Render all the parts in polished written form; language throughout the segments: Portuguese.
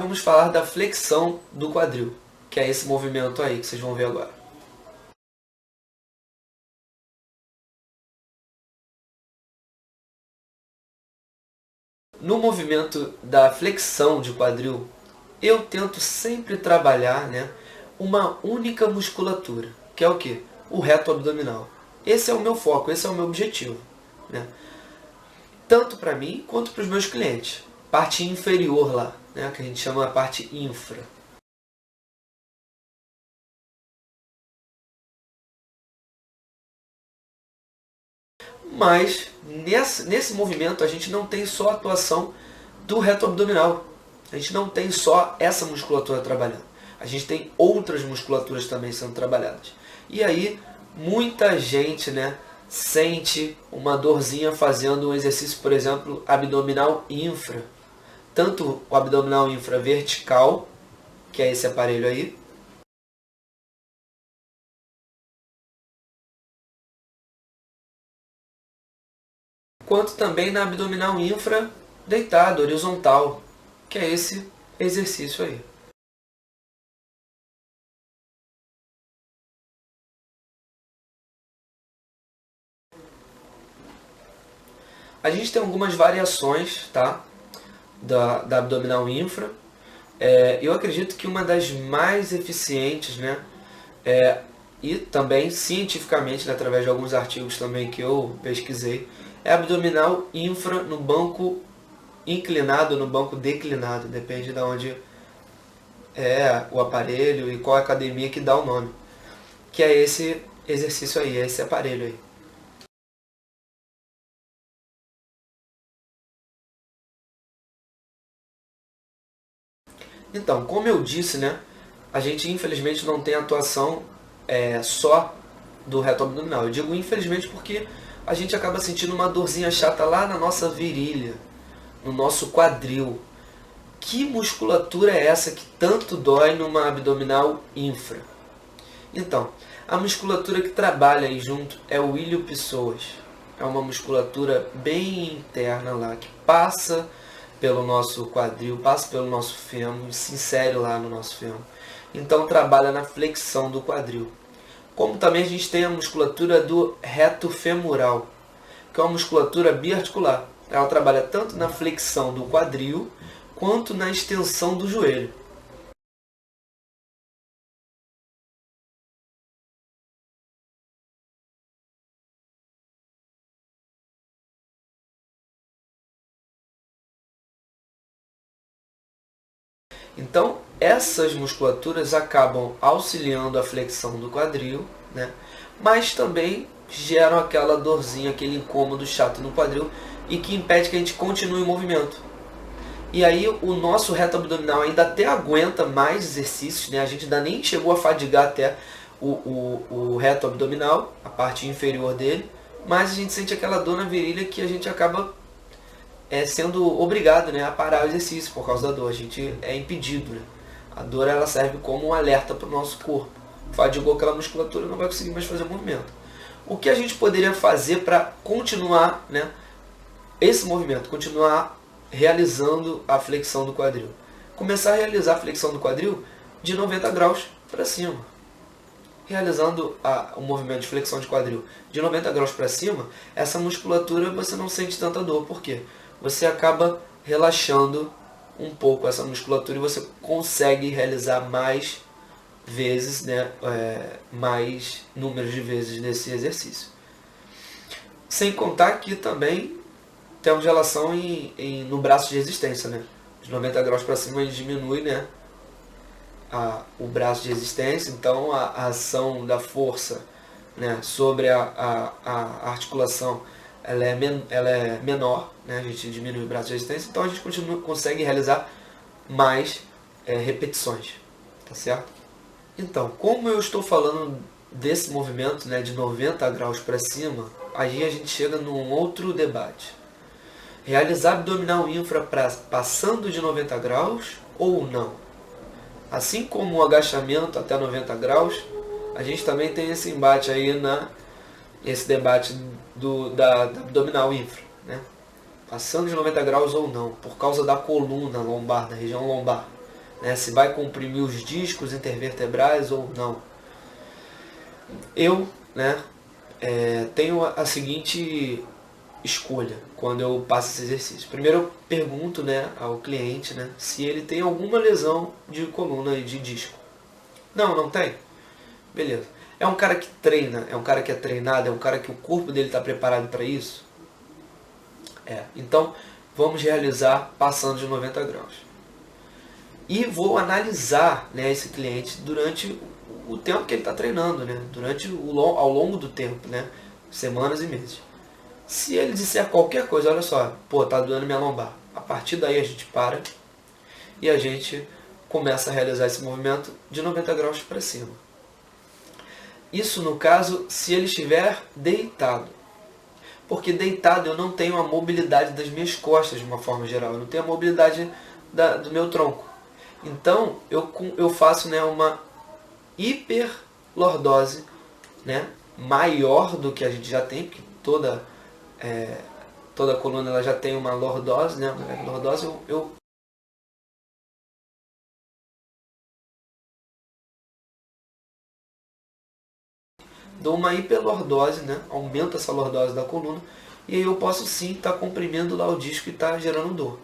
vamos falar da flexão do quadril, que é esse movimento aí que vocês vão ver agora. No movimento da flexão de quadril, eu tento sempre trabalhar, uma única musculatura, que é o quê? O reto abdominal. Esse é o meu foco, esse é o meu objetivo, né? Tanto para mim quanto para os meus clientes. Parte inferior lá, né? Que a gente chama a parte infra. Mas nesse movimento a gente não tem só a atuação do reto abdominal. A gente não tem só essa musculatura trabalhando. A gente tem outras musculaturas também sendo trabalhadas. E aí muita gente, sente uma dorzinha fazendo um exercício, por exemplo, abdominal infra. Tanto o abdominal infra vertical, que é esse aparelho aí, quanto também na abdominal infra deitado, horizontal, que é esse exercício aí. A gente tem algumas variações, tá? Da abdominal infra. Eu acredito que uma das mais eficientes, e também cientificamente, através de alguns artigos também que eu pesquisei, é abdominal infra no banco inclinado ou no banco declinado, depende de onde é o aparelho e qual academia que dá o nome, que é esse exercício aí, é esse aparelho aí. Então, como eu disse, a gente infelizmente não tem atuação só do reto abdominal. Eu digo infelizmente porque a gente acaba sentindo uma dorzinha chata lá na nossa virilha, no nosso quadril. Que musculatura é essa que tanto dói numa abdominal infra? Então, a musculatura que trabalha aí junto é o ilho-pessoas. É uma musculatura bem interna lá, que passa pelo nosso quadril, passa pelo nosso fêmur, se insere lá no nosso fêmur. Então trabalha na flexão do quadril. Como também a gente tem a musculatura do reto femoral, que é uma musculatura biarticular. Ela trabalha tanto na flexão do quadril, quanto na extensão do joelho. Então, essas musculaturas acabam auxiliando a flexão do quadril, mas também geram aquela dorzinha, aquele incômodo chato no quadril e que impede que a gente continue o movimento. E aí o nosso reto abdominal ainda até aguenta mais exercícios, a gente ainda nem chegou a fadigar até o reto abdominal, a parte inferior dele, mas a gente sente aquela dor na virilha que a gente acaba sendo obrigado a parar o exercício por causa da dor. A gente é impedido. A dor ela serve como um alerta para o nosso corpo. Fadigou aquela musculatura, não vai conseguir mais fazer o movimento. O que a gente poderia fazer para continuar esse movimento, continuar realizando a flexão do quadril? Começar a realizar a flexão do quadril de 90 graus para cima. Realizando o movimento de flexão de quadril de 90 graus para cima, essa musculatura você não sente tanta dor. Por quê? Você acaba relaxando um pouco essa musculatura e você consegue realizar mais vezes, mais números de vezes nesse exercício. Sem contar que também temos relação no braço de resistência, De 90 graus para cima a gente diminui, o braço de resistência, então a ação da força, sobre a articulação ela é menor, a gente diminui o braço de resistência, então a gente consegue realizar mais repetições, tá certo? Então, como eu estou falando desse movimento de 90 graus para cima, aí a gente chega num outro debate. Realizar abdominal infra passando de 90 graus ou não? Assim como o agachamento até 90 graus, a gente também tem esse embate aí esse debate da abdominal infra, passando de 90 graus ou não, por causa da coluna lombar, da região lombar. né, se vai comprimir os discos intervertebrais ou não. Eu, né, tenho a seguinte escolha quando eu passo esse exercício. Primeiro eu pergunto, né, ao cliente, né, se ele tem alguma lesão de coluna e de disco. Não tem? Beleza. É um cara que treina, é um cara que é treinado, é um cara que o corpo dele está preparado para isso? Então, vamos realizar passando de 90 graus. E vou analisar, né, esse cliente durante o tempo que ele está treinando, né, ao longo do tempo, né, semanas e meses. Se ele disser qualquer coisa, olha só, pô, tá doendo minha lombar. A partir daí a gente para e a gente começa a realizar esse movimento de 90 graus para cima. Isso no caso, se ele estiver deitado. Porque deitado eu não tenho a mobilidade das minhas costas de uma forma geral. Eu não tenho a mobilidade do meu tronco. Então eu faço, né, uma hiperlordose, né, maior do que a gente já tem, porque toda coluna ela já tem uma lordose, né, uma lordose. Eu dou uma hiperlordose, né, aumento essa lordose da coluna, e aí eu posso sim estar comprimindo lá o disco e estar gerando dor.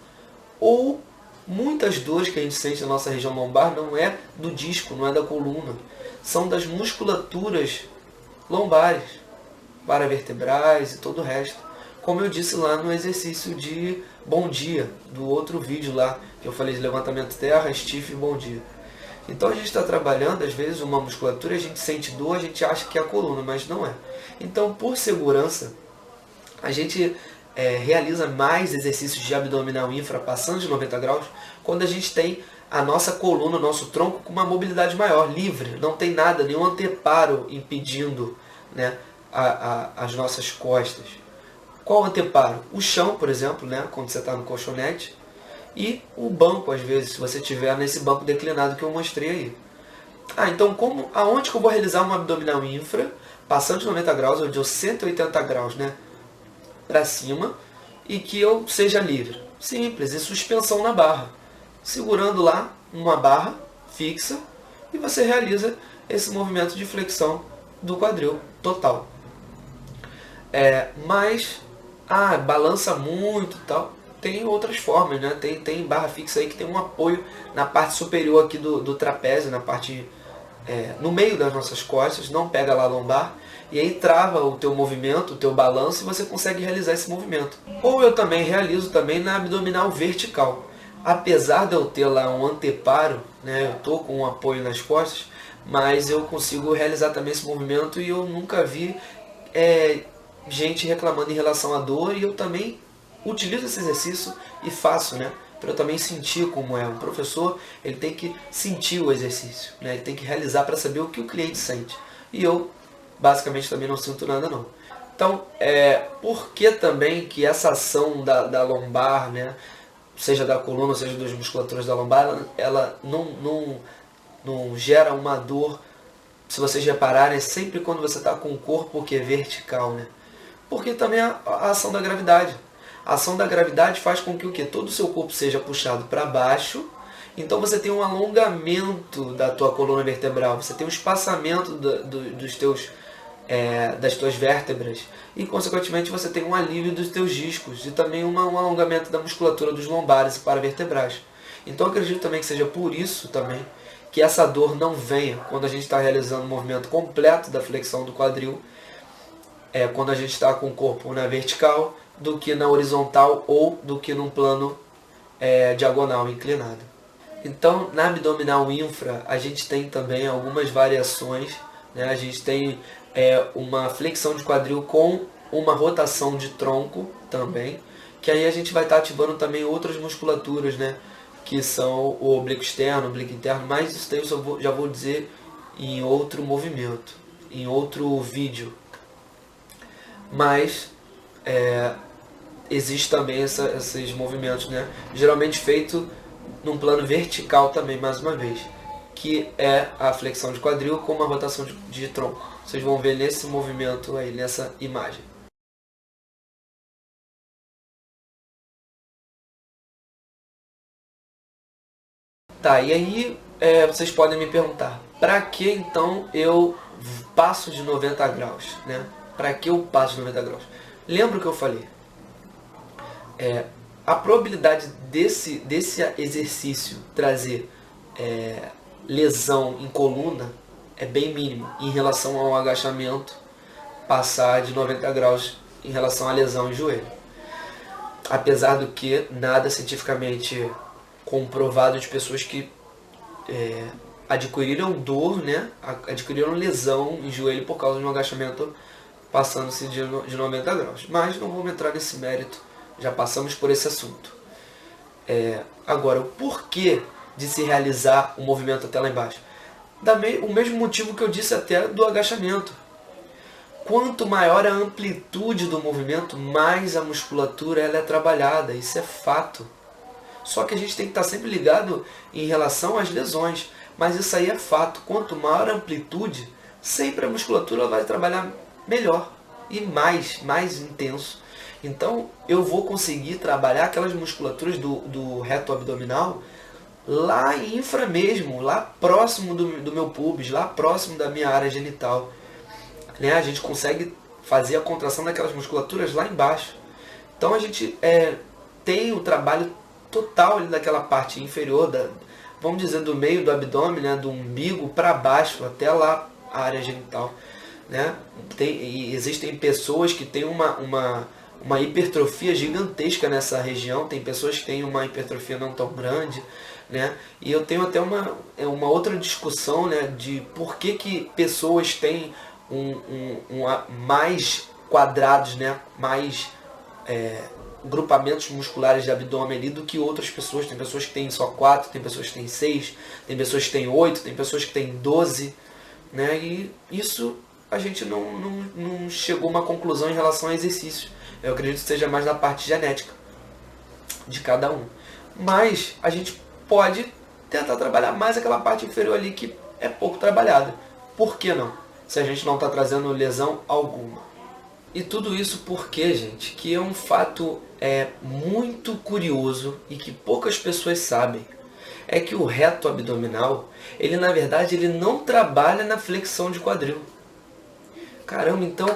Ou muitas dores que a gente sente na nossa região lombar não é do disco, não é da coluna, são das musculaturas lombares, paravertebrais e todo o resto. Como eu disse lá no exercício de bom dia, do outro vídeo lá, que eu falei de levantamento terra, stiff e bom dia. Então a gente está trabalhando, às vezes, uma musculatura, a gente sente dor, a gente acha que é a coluna, mas não é. Então, por segurança, a gente realiza mais exercícios de abdominal infra passando de 90 graus quando a gente tem a nossa coluna, o nosso tronco com uma mobilidade maior, livre. Não tem nada, nenhum anteparo impedindo, né, as nossas costas. Qual o anteparo? O chão, por exemplo, né, quando você está no colchonete, e o banco, às vezes, se você estiver nesse banco declinado que eu mostrei aí. Então aonde que eu vou realizar uma abdominal infra, passando de 90 graus, ou de 180 graus, né, para cima, e que eu seja livre? Simples, em suspensão na barra. Segurando lá uma barra fixa, e você realiza esse movimento de flexão do quadril total. Mas, balança muito e tal. Tem outras formas, né? Tem barra fixa aí que tem um apoio na parte superior aqui do trapézio, na parte no meio das nossas costas, não pega lá a lombar, e aí trava o teu movimento, o teu balanço, e você consegue realizar esse movimento. Ou eu também realizo também na abdominal vertical. Apesar de eu ter lá um anteparo, né, eu estou com um apoio nas costas, mas eu consigo realizar também esse movimento, e eu nunca vi gente reclamando em relação à dor, e eu também utilizo esse exercício e faço, né, para eu também sentir como é. Um professor, ele tem que sentir o exercício, né, ele tem que realizar para saber o que o cliente sente. E eu, basicamente, também não sinto nada não. Então, por que também que essa ação da lombar, né, seja da coluna, seja das musculaturas da lombar, ela não gera uma dor, se vocês repararem, sempre quando você está com o corpo que é vertical, né? Porque também a ação da gravidade. A ação da gravidade faz com que o quê? Todo o seu corpo seja puxado para baixo, então você tem um alongamento da tua coluna vertebral, você tem um espaçamento das tuas vértebras, e consequentemente você tem um alívio dos teus discos e também um alongamento da musculatura dos lombares e paravertebrais. Então eu acredito também que seja por isso também que essa dor não venha quando a gente está realizando o movimento completo da flexão do quadril, quando a gente está com o corpo na vertical, do que na horizontal ou do que num plano diagonal, inclinado. Então, na abdominal infra, a gente tem também algumas variações, né? A gente tem uma flexão de quadril com uma rotação de tronco também, que aí a gente vai estar ativando também outras musculaturas, né? Que são o oblíquo externo, o oblíquo interno, mas isso daí eu já vou dizer em outro movimento, em outro vídeo. Mas existe também esses movimentos, né? Geralmente feito num plano vertical também, mais uma vez, que é a flexão de quadril com uma rotação de tronco. Vocês vão ver nesse movimento aí, nessa imagem. Tá, e aí vocês podem me perguntar, para que então eu passo de 90 graus, né? Para que eu passo de 90 graus? Lembra o que eu falei? A probabilidade desse exercício trazer lesão em coluna é bem mínima em relação ao agachamento passar de 90 graus em relação à lesão em joelho. Apesar do que nada cientificamente comprovado de pessoas que adquiriram dor, né? Adquiriram lesão em joelho por causa de um agachamento passando-se de 90 graus. Mas não vamos entrar nesse mérito, já passamos por esse assunto. Agora, o porquê de se realizar o movimento até lá embaixo? O mesmo motivo que eu disse até do agachamento. Quanto maior a amplitude do movimento, mais a musculatura ela é trabalhada. Isso é fato. Só que a gente tem que estar sempre ligado em relação às lesões. Mas isso aí é fato. Quanto maior a amplitude, sempre a musculatura vai trabalhar melhor e mais intenso. Então eu vou conseguir trabalhar aquelas musculaturas do reto abdominal lá em infra mesmo, lá próximo do meu pubis, lá próximo da minha área genital. Né? A gente consegue fazer a contração daquelas musculaturas lá embaixo. Então a gente tem o trabalho total ali daquela parte inferior, vamos dizer, do meio do abdômen, né? Do umbigo para baixo, até lá a área genital. Né? Existem pessoas que têm uma hipertrofia gigantesca nessa região, tem pessoas que têm uma hipertrofia não tão grande. Né? E eu tenho até uma outra discussão, né, de por que pessoas têm mais quadrados, né, mais grupamentos musculares de abdômen ali do que outras pessoas. Tem pessoas que têm só 4, tem pessoas que têm 6, tem pessoas que têm 8, tem pessoas que têm 12. Né? E isso a gente não chegou a uma conclusão em relação ao exercício. Eu acredito que seja mais na parte genética de cada um. Mas a gente pode tentar trabalhar mais aquela parte inferior ali que é pouco trabalhada. Por que não? Se a gente não está trazendo lesão alguma. E tudo isso porque, gente, que é um fato muito curioso e que poucas pessoas sabem. É que o reto abdominal, ele na verdade ele não trabalha na flexão de quadril. Caramba, então,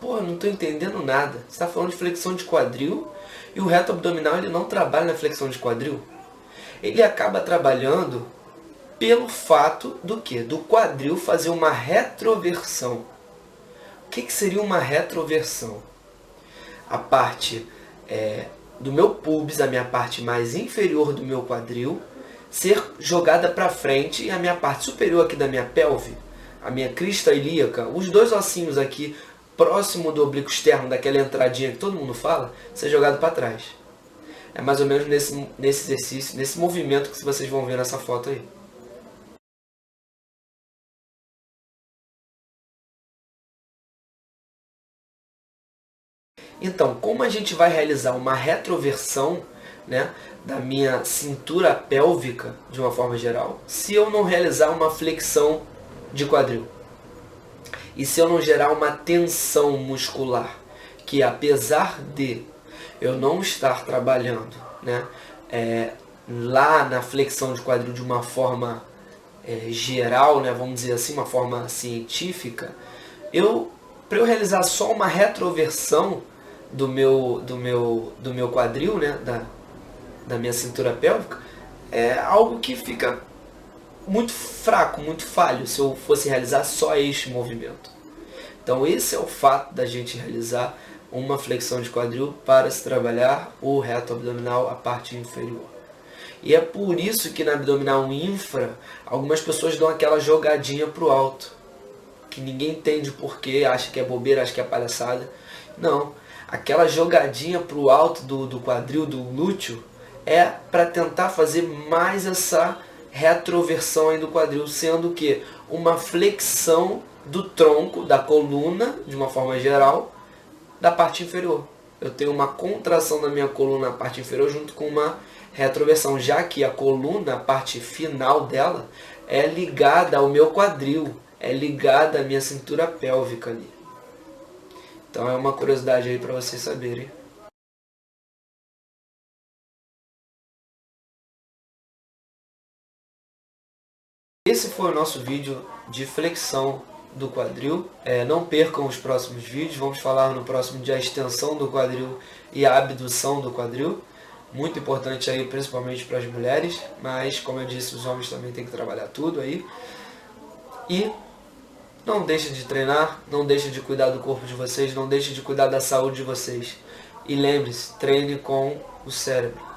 não estou entendendo nada. Você está falando de flexão de quadril e o reto abdominal ele não trabalha na flexão de quadril? Ele acaba trabalhando pelo fato do quê? Do quadril fazer uma retroversão. O que seria uma retroversão? A parte do meu pubis, a minha parte mais inferior do meu quadril, ser jogada para frente e a minha parte superior aqui da minha pelve, a minha crista ilíaca, os dois ossinhos aqui próximo do oblíquo externo, daquela entradinha que todo mundo fala, ser jogado para trás. É mais ou menos nesse exercício, nesse movimento que vocês vão ver nessa foto aí. Então, como a gente vai realizar uma retroversão, né, da minha cintura pélvica, de uma forma geral, se eu não realizar uma flexão de quadril? E se eu não gerar uma tensão muscular? Que apesar de eu não estar trabalhando, né, lá na flexão de quadril de uma forma geral, né, vamos dizer assim, uma forma científica, para eu realizar só uma retroversão do meu quadril, né, da minha cintura pélvica, é algo que fica muito fraco, muito falho, se eu fosse realizar só este movimento. Então esse é o fato da gente realizar uma flexão de quadril para se trabalhar o reto abdominal, a parte inferior. E é por isso que na abdominal infra, algumas pessoas dão aquela jogadinha para o alto, que ninguém entende porquê, acha que é bobeira, acha que é palhaçada. Não, aquela jogadinha para o alto do quadril, do glúteo, é para tentar fazer mais essa retroversão aí do quadril, sendo que uma flexão do tronco, da coluna, de uma forma geral, da parte inferior. Eu tenho uma contração da minha coluna na parte inferior junto com uma retroversão, já que a coluna, a parte final dela, é ligada ao meu quadril, é ligada à minha cintura pélvica ali. Então é uma curiosidade aí para vocês saberem. Esse foi o nosso vídeo de flexão do quadril. Não percam os próximos vídeos, vamos falar no próximo de a extensão do quadril e a abdução do quadril. Muito importante aí, principalmente para as mulheres, mas como eu disse, os homens também têm que trabalhar tudo aí. E não deixem de treinar, não deixem de cuidar do corpo de vocês, não deixem de cuidar da saúde de vocês. E lembre-se, treine com o cérebro.